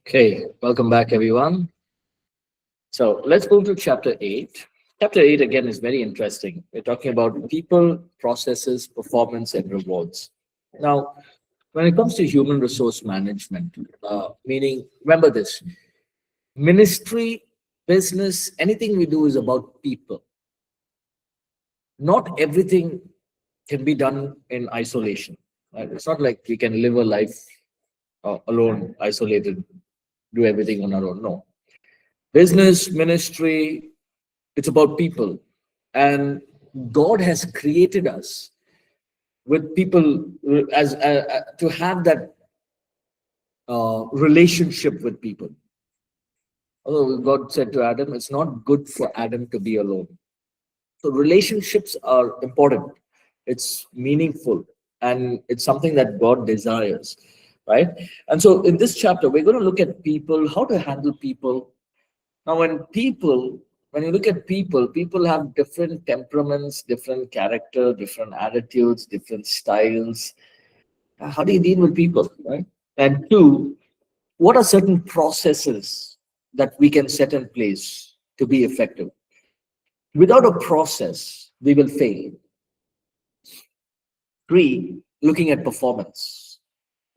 Okay, welcome back, everyone. So let's move to chapter 8. Chapter 8 again is very interesting. We're talking about people, processes, performance, and rewards. Now, when it comes to human resource management, meaning, remember this ministry, business, anything we do is about people. Not everything can be done in isolation. Right? It's not like we can live a life alone, isolated, do everything on our own. No. Business, ministry, it's about people. And God has created us with people as to have that relationship with people. Although God said to Adam, it's not good for Adam to be alone. So relationships are important. It's meaningful and it's something that God desires, right? And so in this chapter, we're going to look at people, how to handle people. Now, when you look at people, people have different temperaments, different character, different attitudes, different styles. How do you deal with people, right? And two, what are certain processes that we can set in place to be effective? Without a process, we will fail. Three, looking at performance,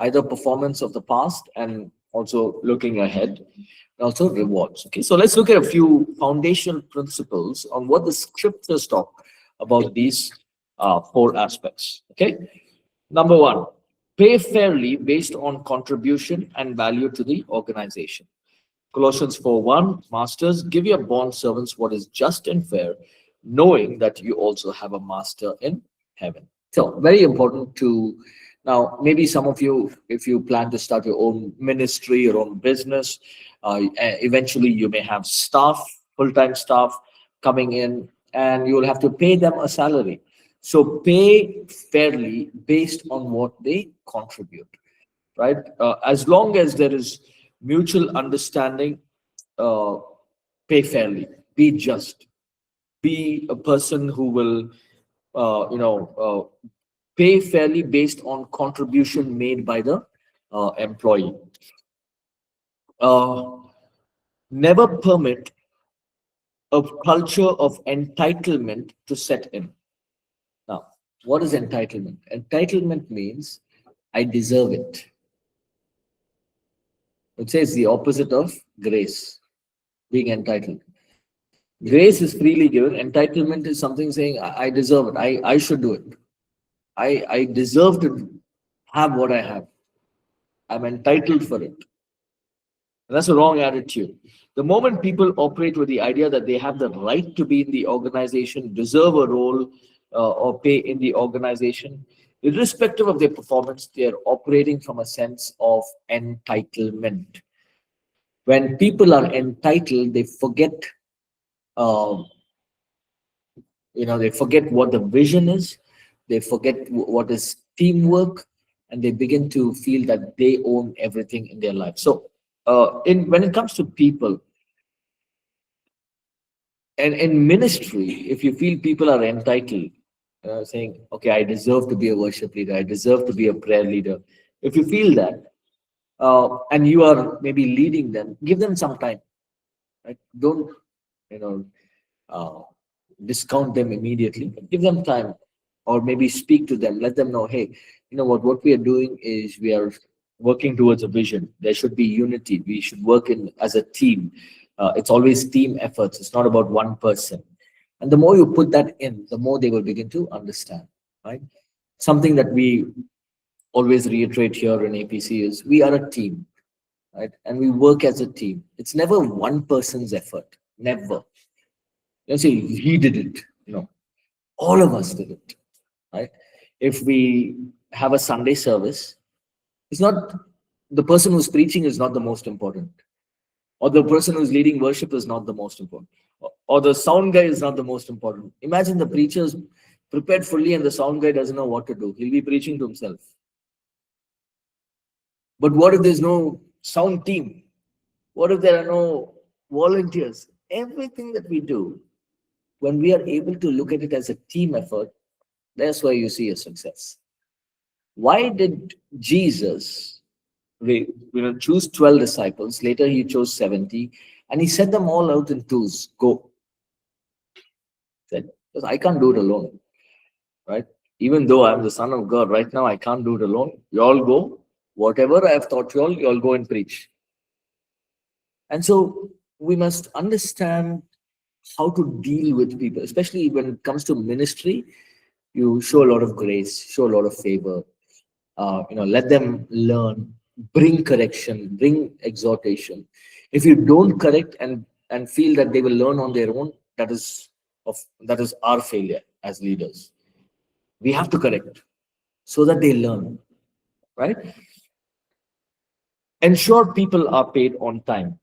either performance of the past and also looking ahead, and also rewards. Okay, so let's look at a few foundational principles on what the scriptures talk about these four aspects. Okay, number one, pay fairly based on contribution and value to the organization. Colossians 4:1, Masters, give your bond servants what is just and fair, knowing that you also have a master in heaven. So, very important to now, maybe some of you, if you plan to start your own ministry, your own business, eventually you may have staff, full-time staff coming in, and you will have to pay them a salary. So, pay fairly based on what they contribute, right? As long as there is mutual understanding, uh, pay fairly, be just, be a person who will, pay fairly based on contribution made by the employee. Uh, Never permit a culture of entitlement to set in. Now, what is entitlement? Entitlement means I deserve it. It says the opposite of grace, being entitled. Grace is freely given. Entitlement is something saying, I deserve it. I should do it. I deserve to have what I have. I'm entitled for it. And that's a wrong attitude. The moment people operate with the idea that they have the right to be in the organization, deserve a role or pay in the organization, irrespective of their performance, they are operating from a sense of entitlement. When people are entitled, they forget, uh, they forget what the vision is, they forget what is teamwork, and they begin to feel that they own everything in their life. So, in when it comes to people, and in ministry, if you feel people are entitled, saying, okay, I deserve to be a worship leader, I deserve to be a prayer leader. If you feel that, and you are maybe leading them, give them some time. Right? Don't, you know, uh, discount them immediately. Give them time, or maybe speak to them. Let them know, hey, you know what we are doing is we are working towards a vision. There should be unity. We should work in as a team. It's always team efforts. It's not about one person. And the more you put that in, the more they will begin to understand. Right? Something that we always reiterate here in APC is we are a team, right? And we work as a team. It's never one person's effort. Never. You say he did it. All of us did it, right? If we have a Sunday service, it's not the person who's preaching is not the most important, or the person who's leading worship is not the most important, or the sound guy is not the most important. Imagine the preacher's prepared fully and the sound guy doesn't know what to do. He'll be preaching to himself. But what if there's no sound team? What if there are no volunteers? Everything that we do, when we are able to look at it as a team effort, that's why you see a success. Why did Jesus choose 12 disciples. Later, he chose 70, and he sent them all out in twos. Go. Said, because I can't do it alone, right? Even though I'm the Son of God, right now I can't do it alone. You all go. Whatever I have taught you all go and preach. And so we must understand how to deal with people, especially when it comes to ministry. You show a lot of grace, show a lot of favor. Let them learn, bring correction, bring exhortation. If you don't correct and feel that they will learn on their own, that is our failure as leaders. We have to correct so that they learn, right? Ensure people are paid on time.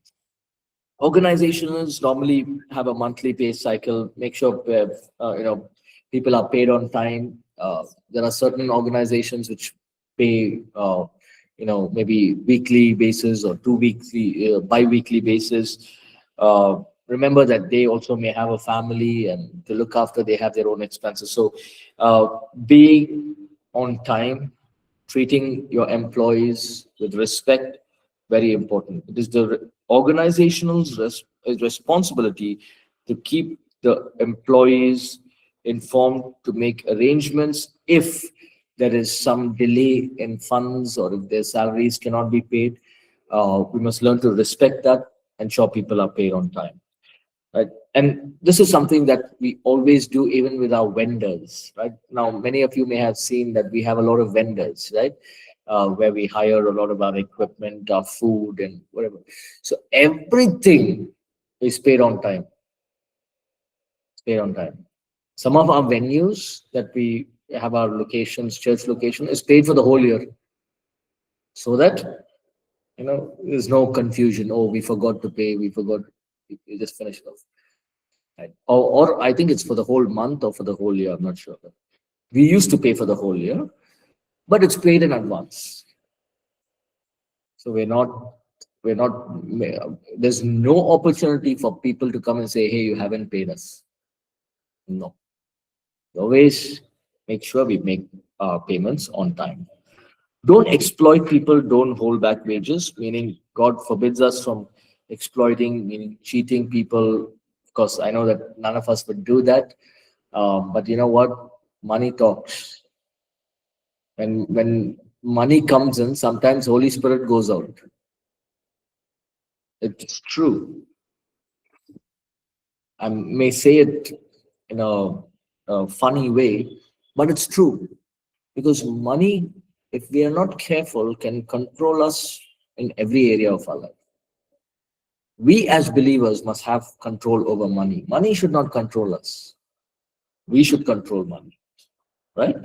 Organizations normally have a monthly pay cycle. Make sure people are paid on time. There are certain organizations which pay maybe weekly basis or 2 weekly bi-weekly basis. Remember that they also may have a family and to look after. They have their own expenses. So being on time, treating your employees with respect, very important. It is the organization's responsibility to keep the employees informed, to make arrangements if there is some delay in funds or if their salaries cannot be paid. We must learn to respect that, ensure people are paid on time. Right? And this is something that we always do even with our vendors, right? Now, many of you may have seen that we have a lot of vendors, right? Where we hire a lot of our equipment, our food, and whatever. So everything is paid on time. It's paid on time. Some of our venues that we have, our locations, church location, is paid for the whole year, so that there's no confusion. Oh, we forgot to pay. We forgot. We just finished off. Right? Or I think it's for the whole month or for the whole year. I'm not sure. We used to pay for the whole year, but it's paid in advance. So we're not, there's no opportunity for people to come and say, hey, you haven't paid us. No. Always make sure we make payments on time. Don't exploit people, don't hold back wages, meaning God forbids us from exploiting, meaning cheating people. Of course, I know that none of us would do that. But you know what? Money talks. When money comes in, sometimes Holy Spirit goes out. It's true. I may say it in a funny way, but it's true. Because money, if we are not careful, can control us in every area of our life. We as believers must have control over money. Money should not control us. We should control money, right?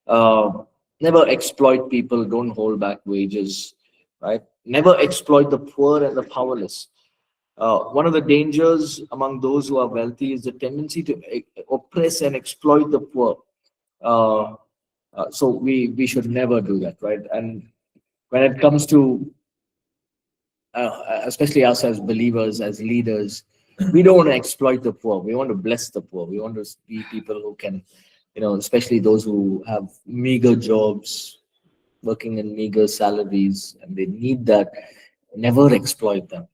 Uh, Never exploit people. Don't hold back wages, right? Never exploit the poor and the powerless. One of the dangers among those who are wealthy is the tendency to oppress and exploit the poor. Uh, so we should never do that, right? And when it comes to especially us as believers, as leaders, we don't want to exploit the poor. We want to bless the poor. We want to be people who can, especially those who have meager jobs, working in meager salaries, and they need that. Never exploit them.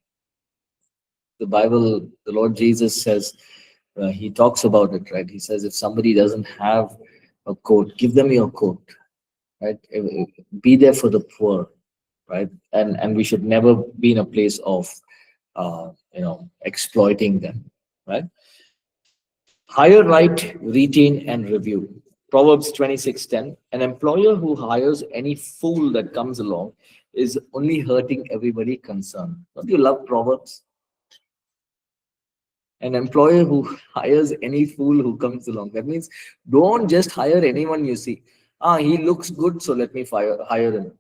The Bible, the Lord Jesus says, he talks about it, right? He says, if somebody doesn't have a coat, give them your coat, right? Be there for the poor, right? And we should never be in a place of exploiting them, right? Hire right, retain, and review. Proverbs 26:10. An employer who hires any fool that comes along is only hurting everybody concerned. Don't you love Proverbs? An employer who hires any fool who comes along. That means don't just hire anyone you see. He looks good, so let me hire him.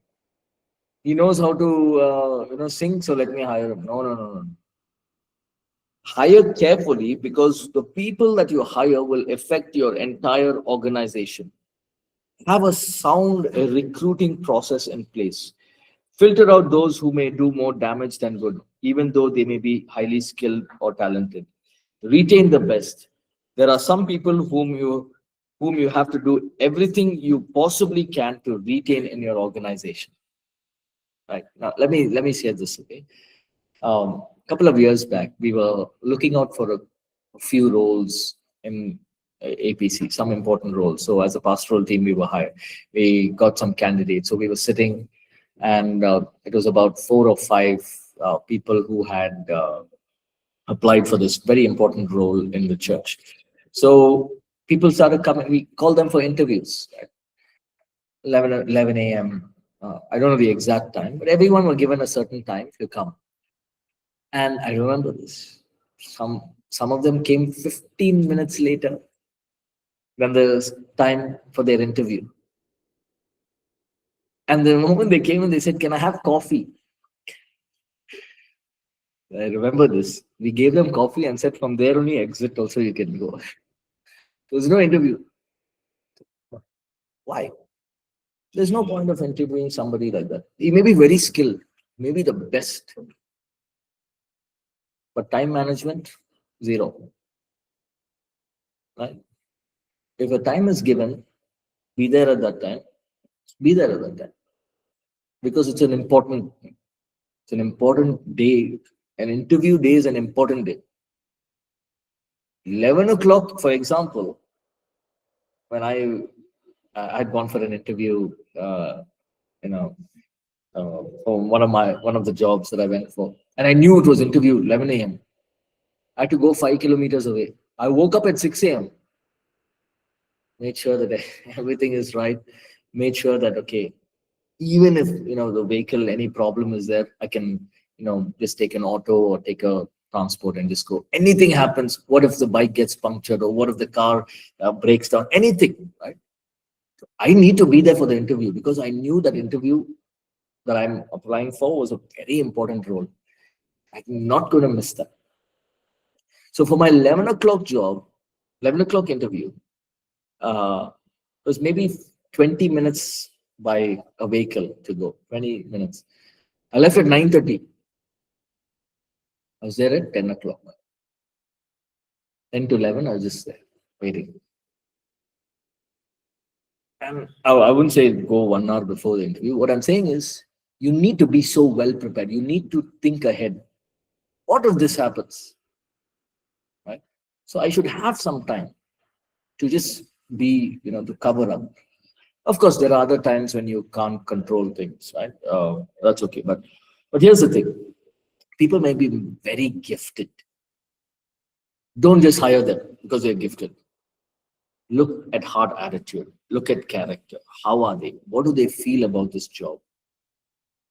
He knows how to sing, so let me hire him. No, no, no, no. Hire carefully, because the people that you hire will affect your entire organization. Have a sound recruiting process in place. Filter out those who may do more damage than good, even though they may be highly skilled or talented. Retain the best. There are some people whom you have to do everything you possibly can to retain in your organization. Right now, let me share this. Okay, couple of years back, we were looking out for a few roles in APC, some important roles. So as a pastoral team, we were hired. We got some candidates. So we were sitting, and it was about four or five people who had applied for this very important role in the church. So people started coming. We called them for interviews. Right? 11 a.m. I don't know the exact time, but everyone were given a certain time to come. And I remember this. Some of them came 15 minutes later than the time for their interview. And the moment they came in, they said, "Can I have coffee?" I remember this. We gave them coffee and said, "From there only exit also you can go." There was no interview. Why? There's no point of interviewing somebody like that. He may be very skilled, maybe the best, but time management, zero. Right? If a time is given, be there at that time, be there at that time. Because it's an important day. An interview day is an important day. 11 o'clock, for example, when I had gone for an interview, you know, for one of the jobs that I went for, and I knew it was interview 11 a.m. I had to go 5 kilometers away. I woke up at 6 a.m. Made sure that everything is right. Made sure that okay, even if the vehicle any problem is there, I can just take an auto or take a transport and just go. Anything happens, what if the bike gets punctured, or what if the car breaks down, anything, right? I need to be there for the interview because I knew that interview that I'm applying for was a very important role. I'm not going to miss that. So for my 11 o'clock job, 11 o'clock interview, it was maybe 20 minutes by a vehicle to go, 20 minutes. I left at 9:30. I was there at 10 o'clock. 10 to 11, I was just there waiting. And I wouldn't say go 1 hour before the interview. What I'm saying is you need to be so well prepared. You need to think ahead. What if this happens? Right? So I should have some time to just be, to cover up. Of course, there are other times when you can't control things, right? That's okay. But here's the thing. People may be very gifted. Don't just hire them because they're gifted. Look at heart attitude. Look at character. How are they? What do they feel about this job?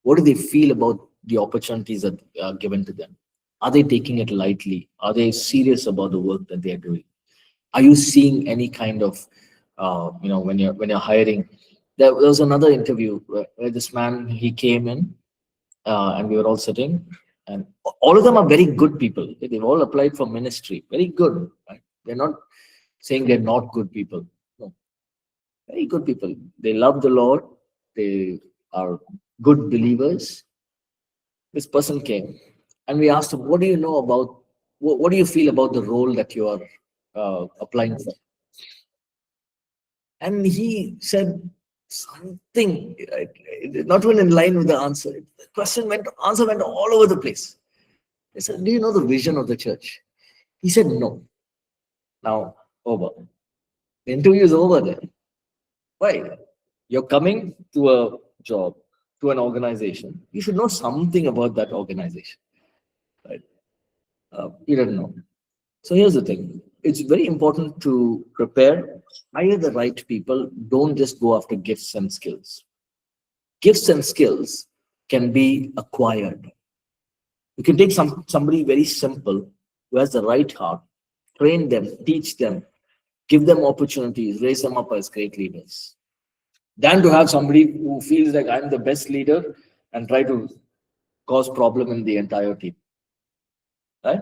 What do they feel about the opportunities that are given to them? Are they taking it lightly? Are they serious about the work that they're doing? Are you seeing any kind of, when you're hiring? There was another interview where this man, he came in, and we were all sitting, and all of them are very good people. They've all applied for ministry. Very good. Right? They're not saying they're not good people. No, very good people. They love the Lord. They are good believers. This person came, and we asked him, "What do you know about? What do you feel about the role that you are applying for?" And he said something, right, not even in line with the answer. The answer went all over the place. I said, "Do you know the vision of the church?" He said, "No." Now, over. The interview is over then. Why? You're coming to a job, to an organization. You should know something about that organization. Right? You don't know. So here's the thing. It's very important to prepare, hire the right people. Don't just go after gifts and skills. Gifts and skills can be acquired. You can take somebody very simple who has the right heart, train them, teach them, give them opportunities, raise them up as great leaders. Than to have somebody who feels like I'm the best leader and try to cause problem in the entire team. Right?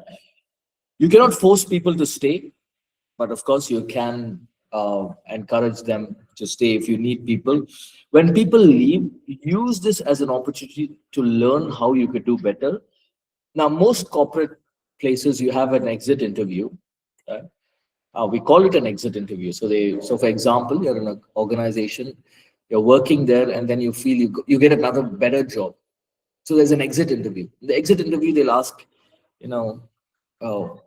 You cannot force people to stay, but of course you can encourage them to stay if you need people. When people leave, use this as an opportunity to learn how you could do better. Now, most corporate places, you have an exit interview. Right? We call it an exit interview. So for example, you're in an organization, you're working there, and then you feel you get another better job. So there's an exit interview. In the exit interview, they'll ask, you know, oh,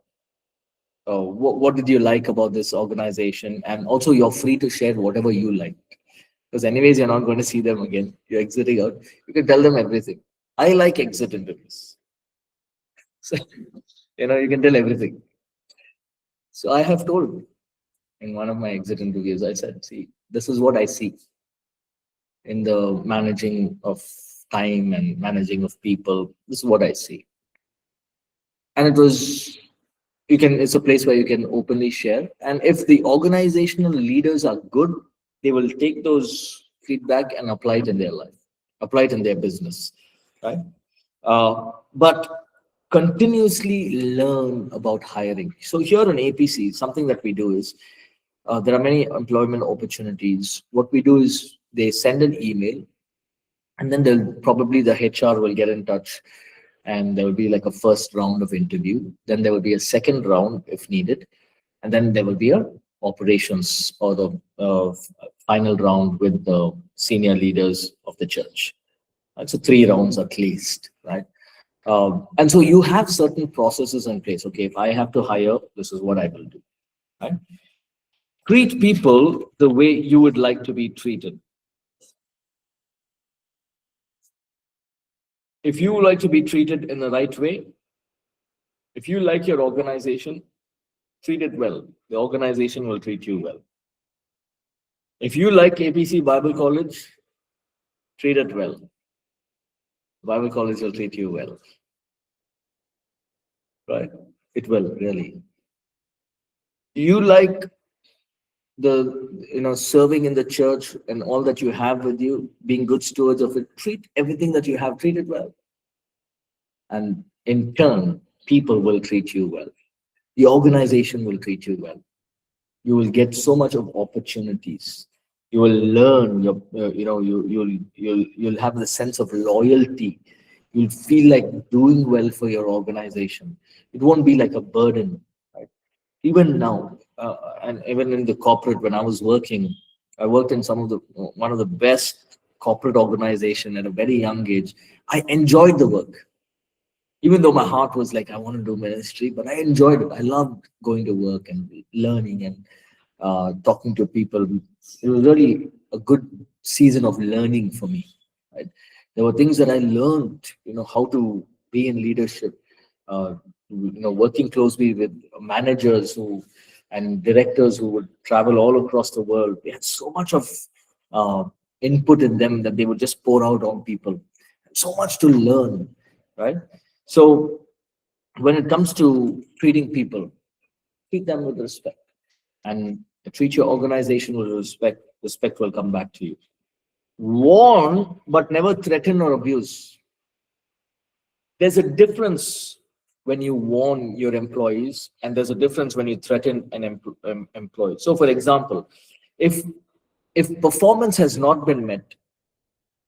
what did you like about this organization? And also, you're free to share whatever you like. Because anyways, you're not going to see them again. You're exiting out. You can tell them everything. I like exit interviews. So, you can tell everything. So I have told in one of my exit interviews, I said, see, this is what I see in the managing of time and managing of people. This is what I see. And it's a place where you can openly share. And if the organizational leaders are good, they will take those feedback and apply it in their life, apply it in their business, right? But continuously learn about hiring. So here in APC, something that we do is there are many employment opportunities. What we do is they send an email, and then the HR will get in touch, and there will be like a first round of interview. Then there will be a second round if needed, and then there will be a operations or the final round with the senior leaders of the church. Right? So 3 rounds at least, right? And so you have certain processes in place. Okay, if I have to hire, this is what I will do. Right? Treat people the way you would like to be treated. If you like to be treated in the right way, if you like your organization, treat it well. The organization will treat you well. If you like APC Bible College, treat it well. Bible College will treat you well. Right? It will, really. You like serving in the church and all that you have with you, being good stewards of it, treat everything that you have, treat it well. And in turn, people will treat you well. The organization will treat you well. You will get so much of opportunities. You will learn. You'll have the sense of loyalty. You'll feel like doing well for your organization. It won't be like a burden. Right? Even now, and even in the corporate, when I was working, I worked in one of the best corporate organization at a very young age. I enjoyed the work. Even though my heart was like, I want to do ministry, but I enjoyed it. I loved going to work and learning and talking to people. It was really a good season of learning for me. Right? There were things that I learned, how to be in leadership, working closely with managers and directors who would travel all across the world. We had so much of input in them that they would just pour out on people. So much to learn, right? So when it comes to treating people, treat them with respect, and treat your organization with respect. Respect will come back to you. Warn, but never threaten or abuse. There's a difference when you warn your employees, and there's a difference when you threaten an employee. So, for example, if performance has not been met,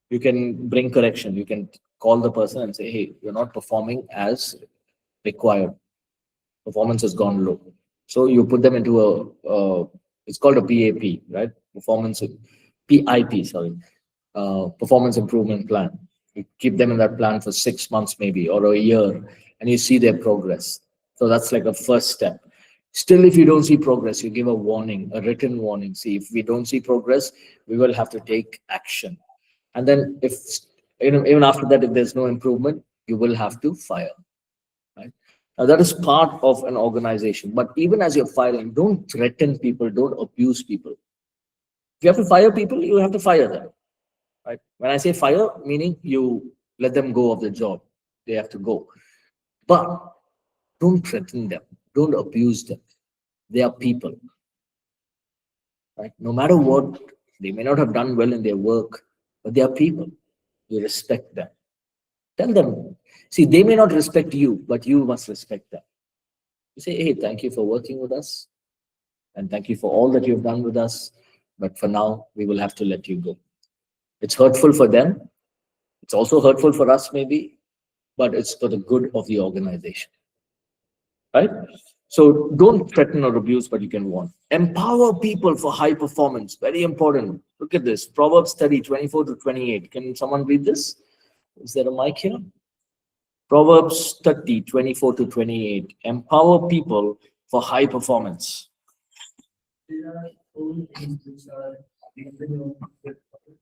you can bring correction. You can call the person and say, hey, you're not performing as required. Performance has gone low. So you put them into it's called a PAP, right? PIP, sorry. Performance improvement plan. You keep them in that plan for 6 months maybe, or a year, and you see their progress. So that's like a first step. Still, if you don't see progress, you give a warning, a written warning. See, if we don't see progress, we will have to take action. And then if even after that, if there's no improvement, you will have to fire. Right? Now that is part of an organization. But even as you're firing, don't threaten people, don't abuse people. If you have to fire people, you have to fire them. Right? When I say fire, meaning you let them go of the job. They have to go. But don't threaten them. Don't abuse them. They are people. Right? No matter what, they may not have done well in their work, but they are people. You respect them. Tell them. See, they may not respect you, but you must respect them. You say, hey, thank you for working with us. And thank you for all that you've done with us. But for now, we will have to let you go. It's hurtful for them. It's also hurtful for us, maybe, but it's for the good of the organization. Right? So don't threaten or abuse, but you can warn. Empower people for high performance. Very important. Look at this. Proverbs 30, 24 to 28. Can someone read this? Is there a mic here? Proverbs 30:24-28. Empower people for high performance. There are four things which are dependent on the topic.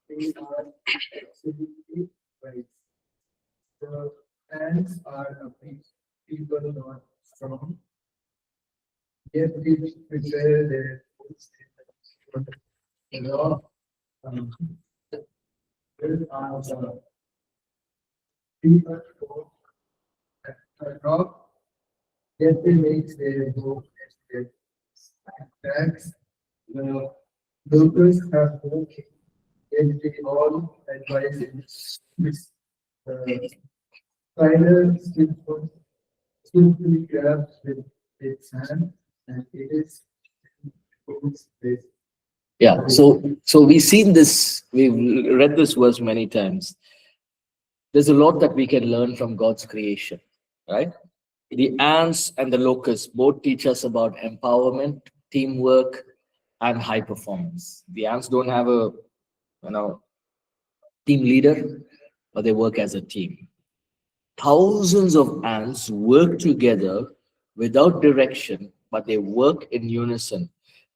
They are absolutely right. The ants are a big people not strong, yet they prepare their foods in the law. Um, there are the people who are rock, yet they make their home and their tax. The locals have no king, yet they all advise in this. The spider skillfully grabs with its hand, and it is its place. Yeah, so we've seen this, we've read this verse many times. There's a lot that we can learn from God's creation, right? The ants and the locusts both teach us about empowerment, teamwork, and high performance. The ants don't have a you know team leader, but they work as a team. Thousands of ants work together without direction, but they work in unison.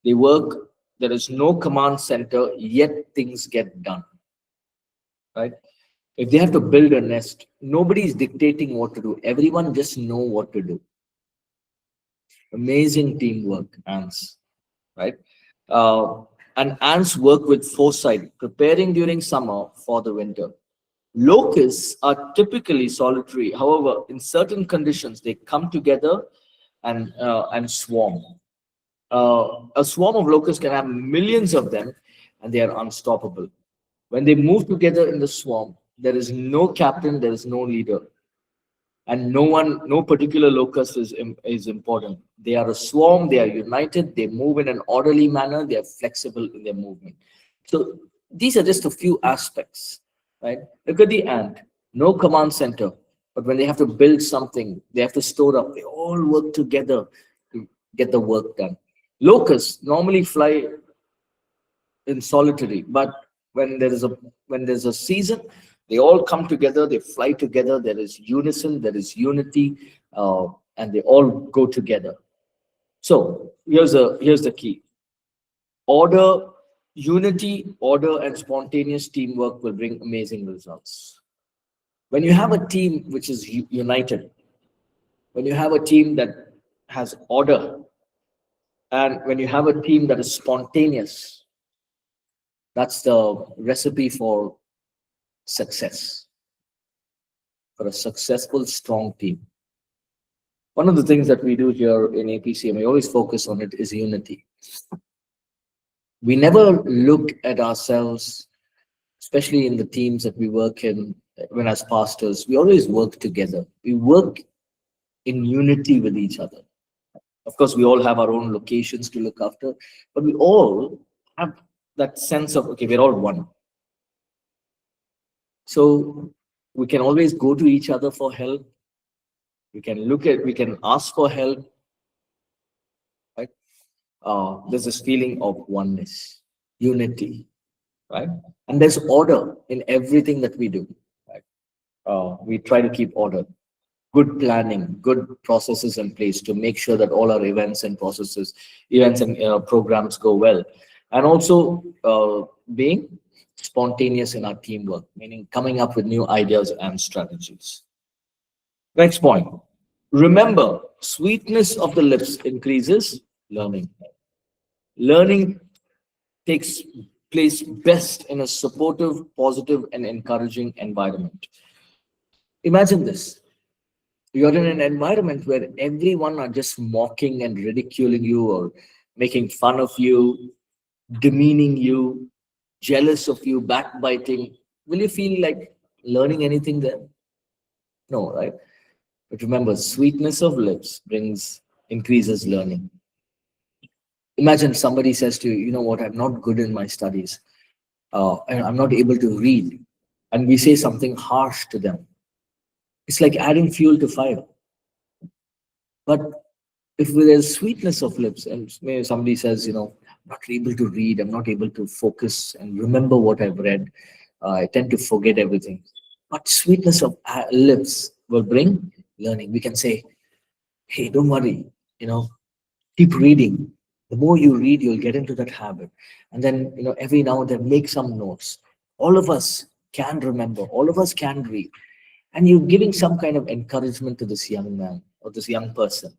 They work, there is no command center, yet things get done, right? If they have to build a nest, nobody is dictating what to do. Everyone just know what to do. Amazing teamwork, ants, right? Uh, and ants work with foresight, preparing during summer for the winter. Locusts are typically solitary. However, in certain conditions, they come together and swarm. A swarm of locusts can have millions of them, and they are unstoppable. When they move together in the swarm, there is no captain, there is no leader, and no particular locust is important. They are a swarm, they are united, they move in an orderly manner, they are flexible in their movement. So these are just a few aspects, right? Look at the ant, no command center, but when they have to build something, they have to store up, they all work together to get the work done. Locusts normally fly in solitary, but when there is a when there's a season, they all come together, they fly together, there is unison, there is unity, and they all go together. So here's the key: order, unity, order, and spontaneous teamwork will bring amazing results. When you have a team which is united, when you have a team that has order, and when you have a team that is spontaneous, that's the recipe for success, for a successful, strong team. One of the things that we do here in APC, and we always focus on it, is unity. We never look at ourselves, especially in the teams that we work in, when as pastors, we always work together. We work in unity with each other. Of course, we all have our own locations to look after, but we all have that sense of, okay, we're all one. So we can always go to each other for help. We can ask for help, right? There's this feeling of oneness, unity, right? And there's order in everything that we do, right? We try to keep order, good planning, good processes in place to make sure that all our events and programs go well. And also being spontaneous in our teamwork, meaning coming up with new ideas and strategies. Next point. Remember, sweetness of the lips increases learning. Learning takes place best in a supportive, positive, and encouraging environment. Imagine this. You're in an environment where everyone are just mocking and ridiculing you or making fun of you, demeaning you, jealous of you, backbiting. Will you feel like learning anything there? No, right? But remember, sweetness of lips increases learning. Imagine somebody says to you, you know what, I'm not good in my studies, and I'm not able to read. And we say something harsh to them. It's like adding fuel to fire. But if there's sweetness of lips, and maybe somebody says, you know, I'm not able to read, I'm not able to focus and remember what I've read, I tend to forget everything. But sweetness of lips will bring learning. We can say, hey, don't worry, you know, keep reading. The more you read, you'll get into that habit. And then, every now and then make some notes. All of us can remember, all of us can read. And you're giving some kind of encouragement to this young man or this young person,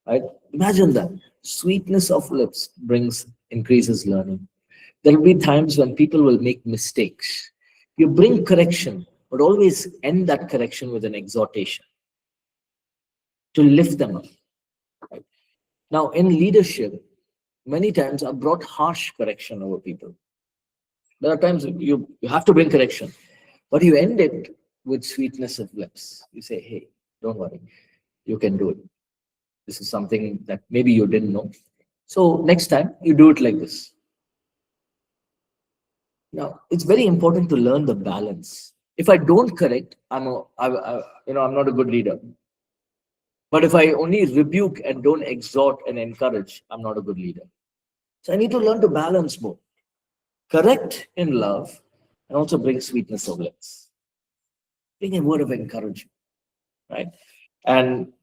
right? Imagine that. Sweetness of lips increases learning. There will be times when people will make mistakes. You bring correction, but always end that correction with an exhortation to lift them up. Right? Now, in leadership, many times I've brought harsh correction over people. There are times you have to bring correction, but you end it with sweetness of lips. You say, hey, don't worry, you can do it. This is something that maybe you didn't know. So next time you do it like this. Now, it's very important to learn the balance. If I don't correct, I'm not a good leader. But if I only rebuke and don't exhort and encourage, I'm not a good leader. So I need to learn to balance both. Correct in love and also bring sweetness of lips. Bring a word of encouragement, right? And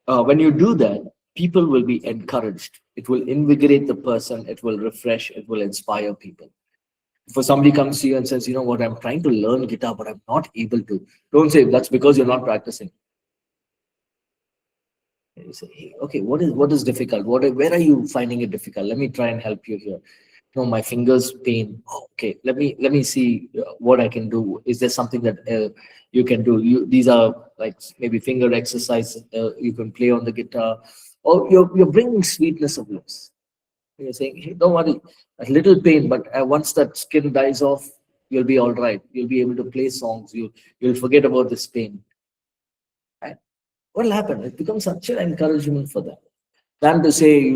when you do that, people will be encouraged. It will invigorate the person. It will refresh. It will inspire people. For somebody comes to you and says, you know what, I'm trying to learn guitar, but I'm not able to. Don't say that's because you're not practicing. You say, hey, okay, what is difficult? Where are you finding it difficult? Let me try and help you here. No, my fingers pain. Oh, okay, let me see what I can do. Is there something that you can do? These are like maybe finger exercises you can play on the guitar, or you're bringing sweetness of lips. You're saying, hey, don't worry, a little pain, but once that skin dies off, you'll be all right. You'll be able to play songs. You'll forget about this pain. And what will happen? It becomes such an encouragement for them. Than to say,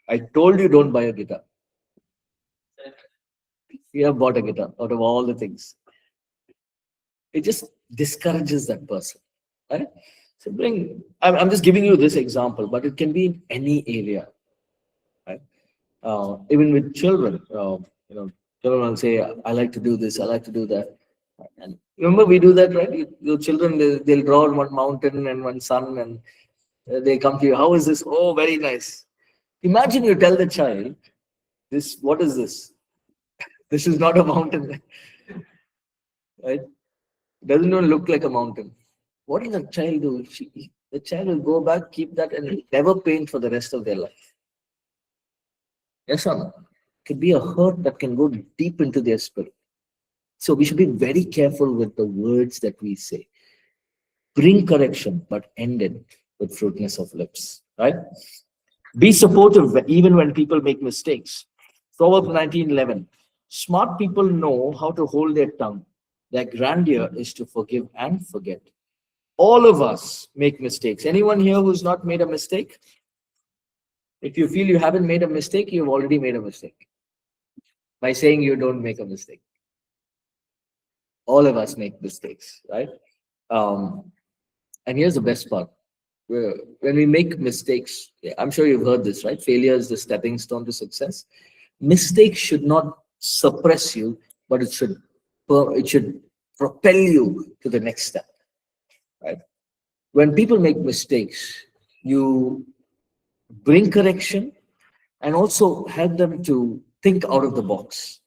I told you don't buy a guitar. You have bought a guitar out of all the things. It just discourages that person, right? So I'm just giving you this example, but it can be in any area, right? Even with children, children will say, I like to do this, I like to do that. And remember, we do that, right? Your children, they'll draw on one mountain and one sun, and they come to you. How is this? Oh, very nice. Imagine you tell the child, what is this? This is not a mountain, right? It doesn't even look like a mountain. What will the child do? The child will go back, keep that, and never paint for the rest of their life. Yes or no? It could be a hurt that can go deep into their spirit. So we should be very careful with the words that we say. Bring correction, but end it with fruitfulness of lips. Right? Be supportive even when people make mistakes. Proverbs 19:11. Smart people know how to hold their tongue. Their grandeur is to forgive and forget. All of us make mistakes. Anyone here who's not made a mistake? If you feel you haven't made a mistake, you've already made a mistake by saying you don't make a mistake. All of us make mistakes, right? And here's the best part. When we make mistakes, I'm sure you've heard this, right? Failure is the stepping stone to success. Mistakes should not suppress you, but it should propel you to the next step, right? When people make mistakes, you bring correction and also help them to think out of the box.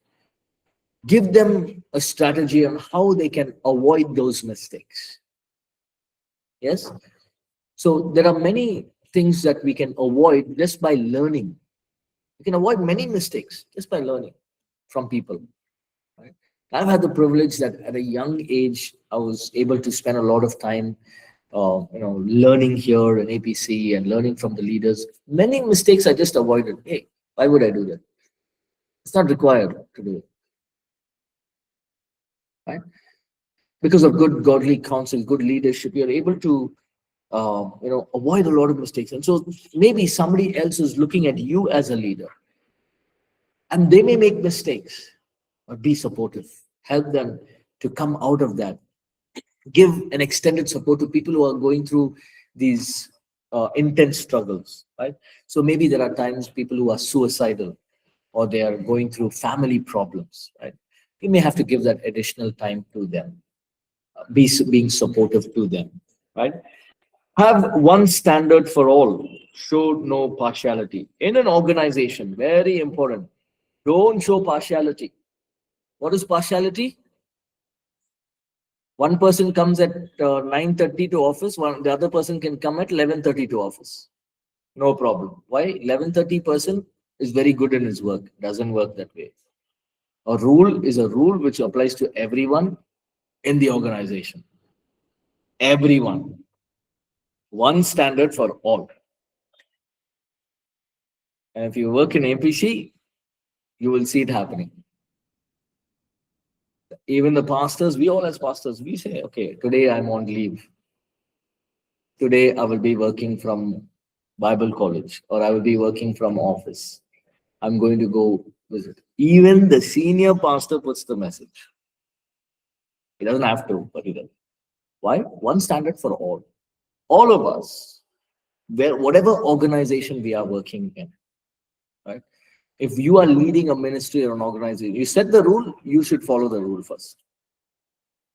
Give them a strategy on how they can avoid those mistakes. Yes? So there are many things that we can avoid just by learning. We can avoid many mistakes just by learning from people. Right? I've had the privilege that at a young age, I was able to spend a lot of time learning here in APC and learning from the leaders. Many mistakes I just avoided. Hey, why would I do that? It's not required to do it. Right? Because of good godly counsel, good leadership, you're able to avoid a lot of mistakes. And so maybe somebody else is looking at you as a leader, and they may make mistakes, but be supportive. Help them to come out of that. Give an extended support to people who are going through these intense struggles, right? So maybe there are times people who are suicidal or they are going through family problems, right? You may have to give that additional time to them. being supportive to them, right? Have one standard for all. Show no partiality. In an organization, very important, don't show partiality. What is partiality? One person comes at 9:30 to office, the other person can come at 11:30 to office. No problem. Why? 11:30 person is very good in his work. Doesn't work that way. A rule is a rule which applies to everyone in the organization. Everyone. One standard for all. And if you work in APC, you will see it happening. Even the pastors, we all as pastors, we say, okay, today I'm on leave. Today I will be working from Bible College, or I will be working from office. I'm going to go visit. Even the senior pastor puts the message. He doesn't have to, but he does. Why? One standard for all. All of us, whatever organization we are working in, right? If you are leading a ministry or an organization, you set the rule, you should follow the rule first.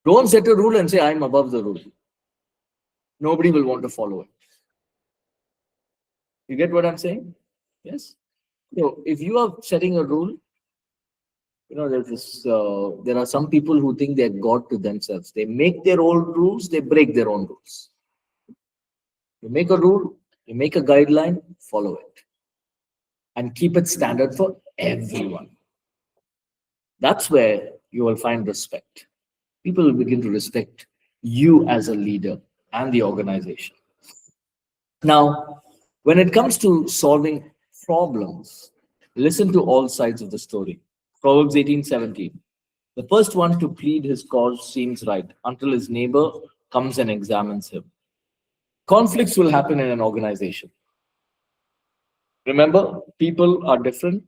Don't set a rule and say, I'm above the rule. Nobody will want to follow it. You get what I'm saying? Yes. So if you are setting a rule, there's this, there are some people who think they're God to themselves. They make their own rules, they break their own rules. You make a rule, you make a guideline, follow it. And keep it standard for everyone. That's where you will find respect. People will begin to respect you as a leader and the organization. Now, when it comes to solving problems, listen to all sides of the story. Proverbs 18:17. The first one to plead his cause seems right until his neighbor comes and examines him. Conflicts will happen in an organization. Remember, people are different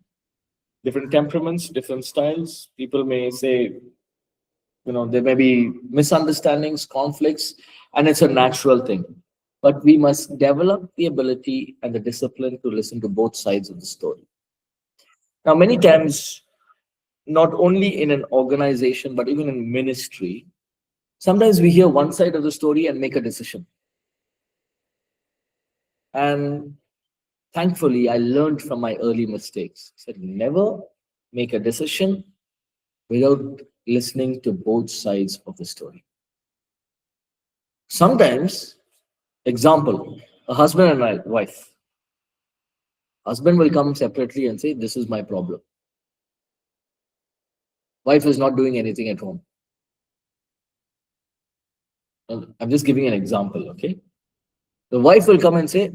temperaments, different styles. People may say, there may be misunderstandings, conflicts, and it's a natural thing. But we must develop the ability and the discipline to listen to both sides of the story. Now, many times, not only in an organization, but even in ministry, sometimes we hear one side of the story and make a decision. And thankfully, I learned from my early mistakes. I said, never make a decision without listening to both sides of the story. Sometimes, example, a husband and a wife. Husband will come separately and say, this is my problem. Wife is not doing anything at home. I'm just giving an example, okay? The wife will come and say,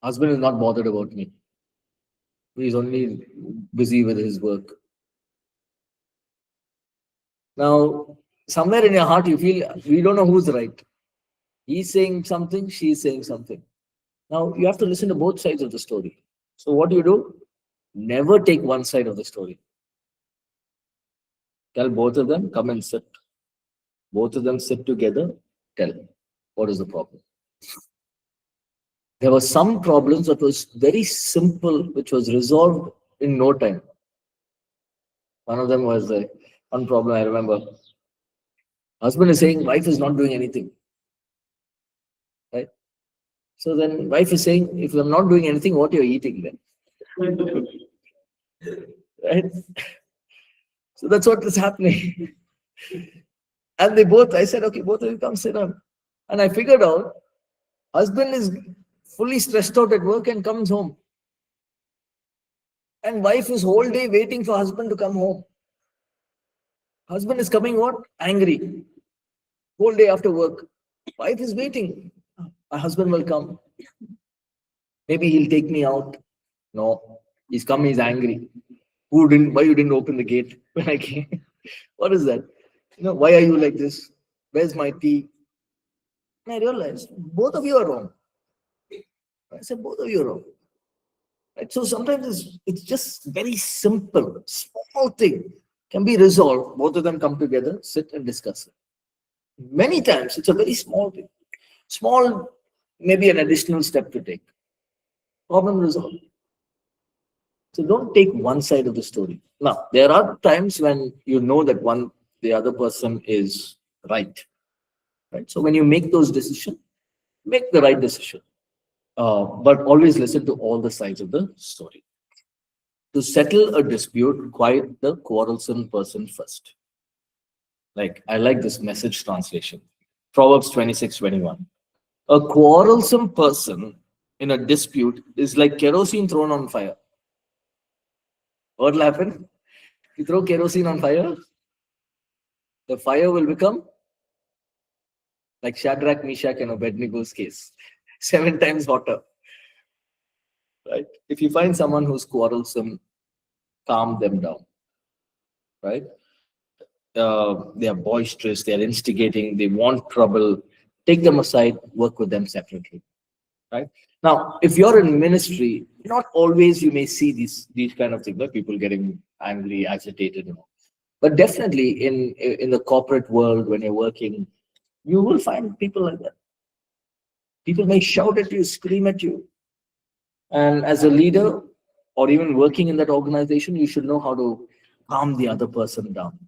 husband is not bothered about me. He's only busy with his work. Now, somewhere in your heart, you feel, we don't know who's right. He's saying something, she's saying something. Now, you have to listen to both sides of the story. So what do? Never take one side of the story. Tell both of them, come and sit. Both of them sit together, tell what is the problem. There were some problems that was very simple, which was resolved in no time. One of them was one problem I remember. Husband is saying, wife is not doing anything. Right? So then wife is saying, if I'm not doing anything, what you're eating then? Right? So that's what is happening. And I said, okay, both of you come sit down. And I figured out, husband is fully stressed out at work and comes home. And wife is whole day waiting for husband to come home. Husband is coming what? Angry. Whole day after work. Wife is waiting. My husband will come. Maybe he'll take me out. No. He's come, he's angry. Why you didn't open the gate when I came? What is that? Why are you like this? Where's my tea? And I realized both of you are wrong. I said, both of you are wrong. Right? So sometimes it's just very simple, small thing can be resolved. Both of them come together, sit and discuss it. Many times it's a very small thing. Small, maybe an additional step to take. Problem resolved. So don't take one side of the story. Now, there are times when you know that the other person is right. right? So when you make those decisions, make the right decision, but always listen to all the sides of the story. To settle a dispute, quiet the quarrelsome person first. Like, I like this message translation. Proverbs 26:21. A quarrelsome person in a dispute is like kerosene thrown on fire. What will happen? You throw kerosene on fire, the fire will become like Shadrach, Meshach, and Abednego's case, 7 times hotter. Right? If you find someone who's quarrelsome, calm them down. Right? They are boisterous, they are instigating, they want trouble. Take them aside, work with them separately. Right? Now, if you're in ministry, not always you may see these kind of things, like people getting angry, agitated, but definitely in the corporate world, when you're working, you will find people like that. People may shout at you, scream at you, and as a leader or even working in that organization, you should know how to calm the other person down.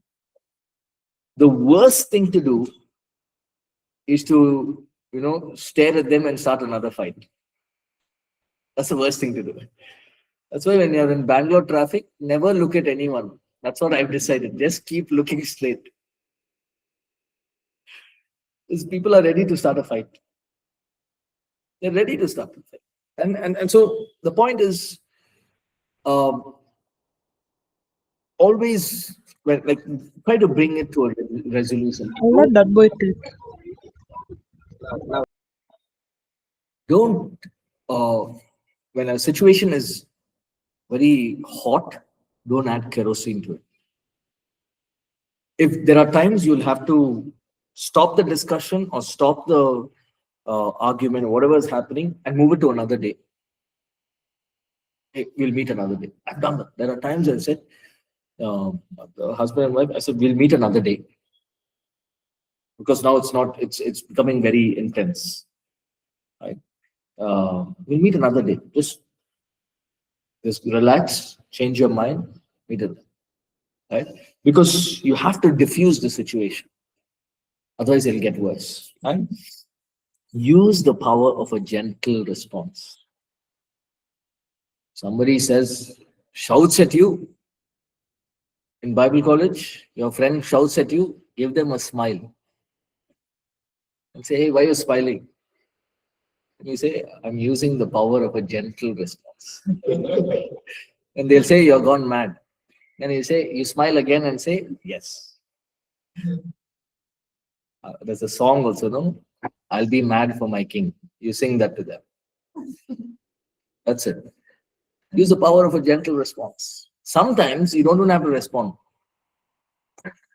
The worst thing to do is to stare at them and start another fight. That's the worst thing to do. That's why when you're in Bangalore traffic, never look at anyone. That's what I've decided. Just keep looking straight. Because people are ready to start a fight. They're ready to start a fight. And so the point is, always like try to bring it to a resolution. Let that boy take. Don't when a situation is very hot, don't add kerosene to it. If there are times you'll have to stop the discussion or stop the argument or whatever is happening and move it to another day. Hey, we'll meet another day. I've done that. There are times I said, the husband and wife, I said, we'll meet another day. Because now it's becoming very intense. Right? We'll meet another day. Just relax, change your mind, meet it. Right? Because you have to diffuse the situation. Otherwise, it'll get worse. Right? Use the power of a gentle response. Somebody shouts at you in Bible college, your friend shouts at you, give them a smile. And say, hey, why are you smiling? And you say, I'm using the power of a gentle response. And they'll say, you're gone mad. And you smile again and say, yes. There's a song also, no? I'll be mad for my king. You sing that to them. That's it. Use the power of a gentle response. Sometimes you don't even have to respond.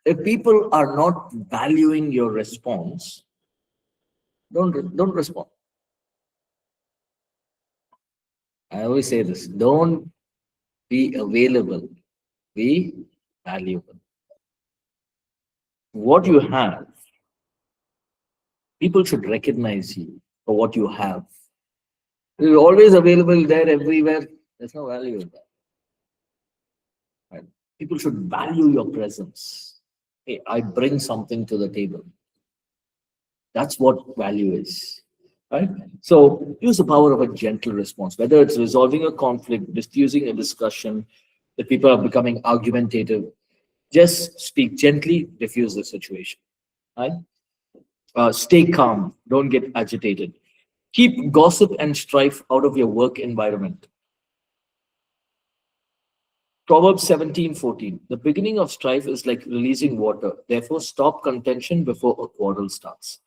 If people are not valuing your response, don't respond. I always say this, don't be available, be valuable. What you have, people should recognize you for what you have. If you're always available there everywhere, there's no value in that. Right? People should value your presence. Hey, I bring something to the table. That's what value is. Right? So use the power of a gentle response, whether it's resolving a conflict, diffusing a discussion, that people are becoming argumentative. Just speak gently, diffuse the situation. Right? Stay calm, don't get agitated. Keep gossip and strife out of your work environment. Proverbs 17:14. The beginning of strife is like releasing water. Therefore, stop contention before a quarrel starts.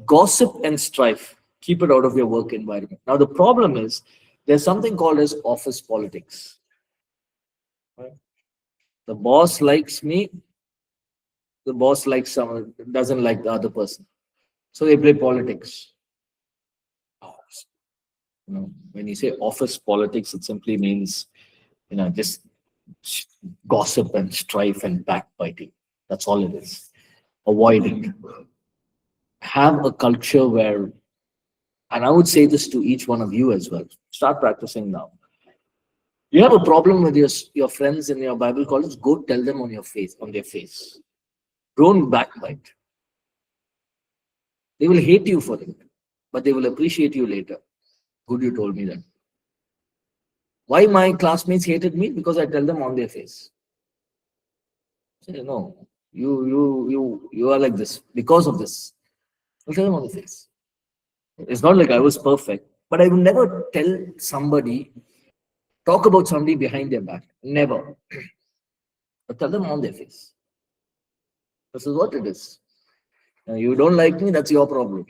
Gossip and strife, keep it out of your work environment. Now, the problem is there's something called as office politics. Right? The boss likes me, the boss likes someone, doesn't like the other person. So they play politics. When you say office politics, it simply means, just gossip and strife and backbiting. That's all it is. Avoid it. Have a culture where, and I would say this to each one of you as well, start practicing now. You have a problem with your friends in your Bible college, go tell them on their face. Don't backbite. They will hate you for it, but they will appreciate you later. Good, you told me that. Why my classmates hated me? Because I tell them on their face. Say, no, you are like this because of this. I tell them on the face. It's not like I was perfect, but I will never tell somebody, talk about somebody behind their back. Never. But tell them on their face. This is what it is. You don't like me, that's your problem.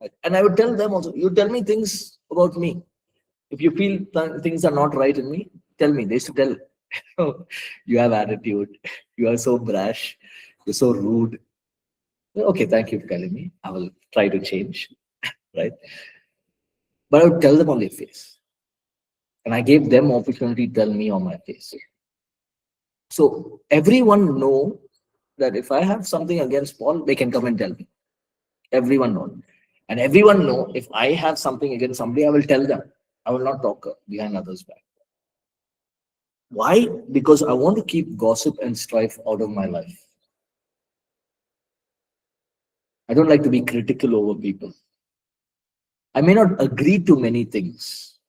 Right? And I would tell them also, you tell me things about me. If you feel things are not right in me, tell me. They should tell. You have attitude. You are so brash. You're so rude. Okay, thank you for telling me. I will try to change. Right? But I would tell them on their face. And I gave them opportunity to tell me on my face. So everyone know that if I have something against Paul, they can come and tell me. Everyone know. And everyone know if I have something against somebody, I will tell them. I will not talk behind others' back. Why? Because I want to keep gossip and strife out of my life. I don't like to be critical over people. I may not agree to many things,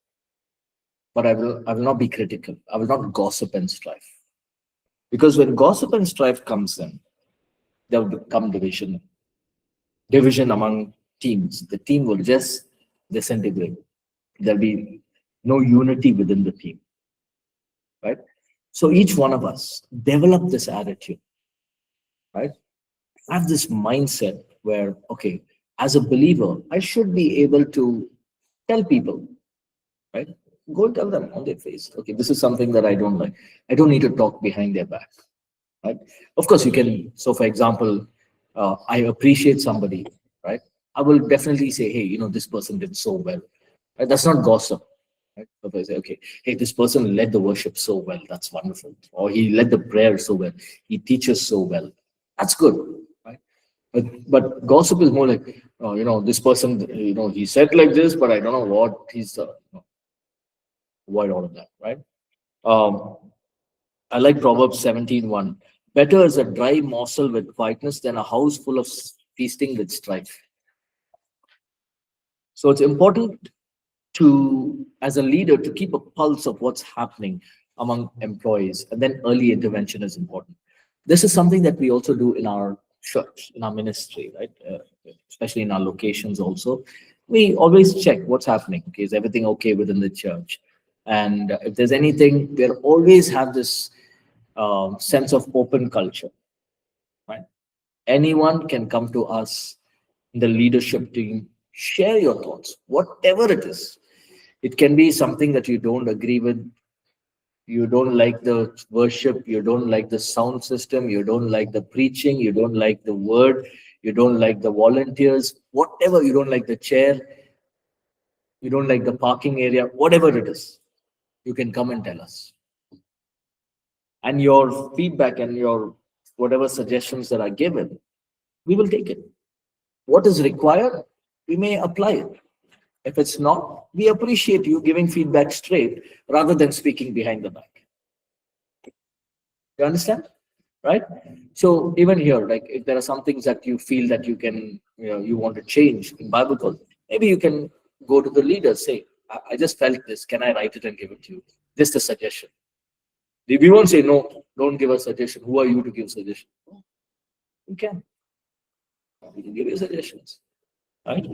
but I will not be critical. I will not gossip and strife. Because when gossip and strife comes in, there will become division. Division among teams. The team will just disintegrate. There'll be no unity within the team. Right? So each one of us develop this attitude, right? Have this mindset where, okay, as a believer, I should be able to tell people, right? Go and tell them on their face, okay, this is something that I don't like. I don't need to talk behind their back, right? Of course, you can. So, for example, I appreciate somebody, right? I will definitely say, hey, this person did so well. Right? That's not gossip. Right? So if I say, okay, hey, this person led the worship so well, that's wonderful. Or he led the prayer so well, he teaches so well. That's good. Right? But gossip is more like, this person, he said like this, but I don't know what he's, avoid all of that, right? Um, I like Proverbs 17:1. Better is a dry morsel with quietness than a house full of feasting with strife. So it's important to, as a leader, to keep a pulse of what's happening among employees, and then early intervention is important. This is something that we also do in our church, in our ministry, right? Especially in our locations also. We always check what's happening. Okay, is everything okay within the church? And if there's anything, we always have this sense of open culture, right? Anyone can come to us in the leadership team, share your thoughts, whatever it is. It can be something that you don't agree with. You don't like the worship. You don't like the sound system. You don't like the preaching. You don't like the word. You don't like the volunteers. Whatever, you don't like the chair. You don't like the parking area. Whatever it is, you can come and tell us. And your feedback and your whatever suggestions that are given, we will take it. What is required, we may apply it. If it's not, we appreciate you giving feedback straight rather than speaking behind the back. You understand? Right? So even here, like if there are some things that you feel that you can, you want to change in Bible college, maybe you can go to the leader, say, I just felt this. Can I write it and give it to you? Just a suggestion. We won't say, no, don't give a suggestion. Who are you to give suggestion? You can. We can give you suggestions. Right?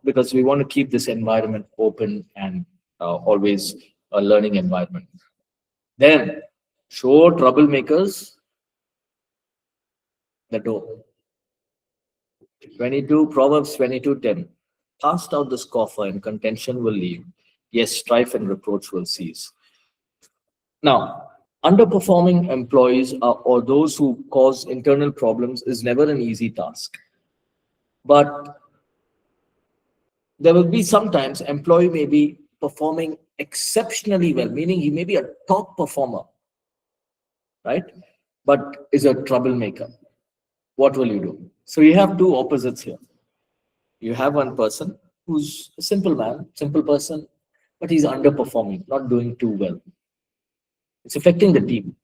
Because we want to keep this environment open and always a learning environment. Then show troublemakers the door. 22 Proverbs 22:10. Cast out the scoffer and contention will leave. Yes, strife and reproach will cease. Now, underperforming employees or those who cause internal problems is never an easy task. But there will be sometimes employee may be performing exceptionally well, meaning he may be a top performer, right? But is a troublemaker. What will you do? So you have two opposites here. You have one person who's a simple man, simple person, but he's underperforming, not doing too well. It's affecting the team.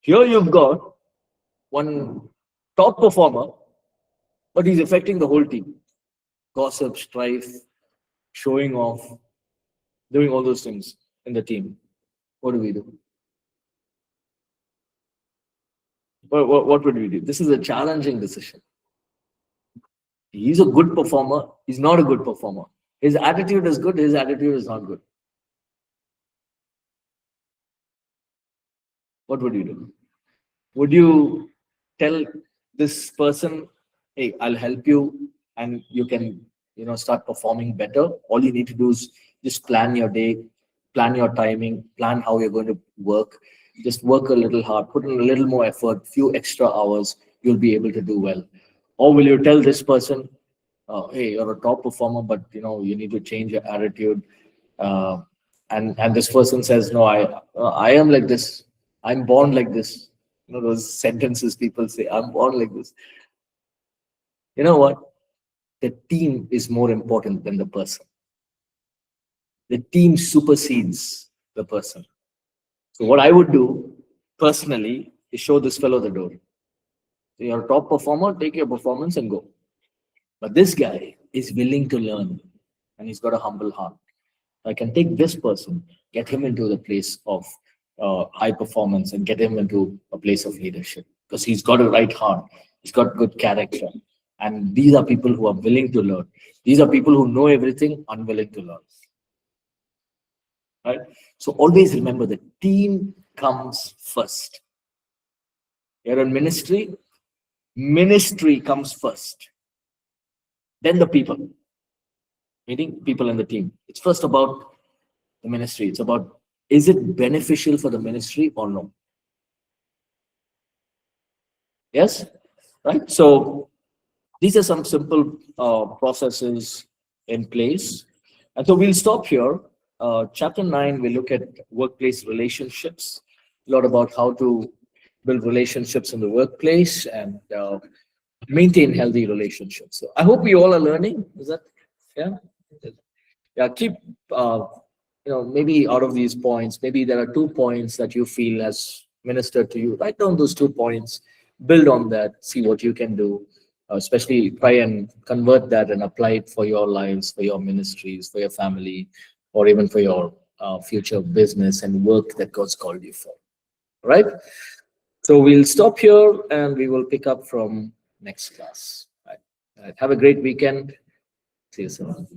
Here you've got one top performer, but he's affecting the whole team. Gossip, strife, showing off, doing all those things in the team. What do we do? What would we do? This is a challenging decision. He's a good performer. He's not a good performer. His attitude is good. His attitude is not good. What would you do? Would you tell this person, hey, I'll help you and you can, start performing better? All you need to do is just plan your day, plan your timing, plan how you're going to work. Just work a little hard, put in a little more effort, few extra hours, you'll be able to do well. Or will you tell this person, hey, you're a top performer, but you need to change your attitude. Uh, and this person says, no, I am like this. I'm born like this. Those sentences people say, I'm born like this. You know what? The team is more important than the person. The team supersedes the person. So what I would do personally is show this fellow the door. So you're a top performer, take your performance and go. But this guy is willing to learn and he's got a humble heart. I can take this person, get him into the place of high performance and get him into a place of leadership because he's got a right heart. He's got good character. And these are people who are willing to learn. These are people who know everything, unwilling to learn. Right? So always remember the team comes first. You're in ministry, ministry comes first. Then the people, meaning people in the team. It's first about the ministry. It's about, is it beneficial for the ministry or no? Yes? Right? So these are some simple processes in place. And so we'll stop here. Chapter 9, we look at workplace relationships, a lot about how to build relationships in the workplace and maintain healthy relationships. So I hope we all are learning. Is that, yeah? Yeah, keep, maybe out of these points, maybe there are 2 points that you feel has ministered to you. Write down those 2 points, build on that, see what you can do. Especially try and convert that and apply it for your lives, for your ministries, for your family, or even for your future business and work that God's called you for. Right? So we'll stop here and we will pick up from next class. Right. Have a great weekend. See you soon.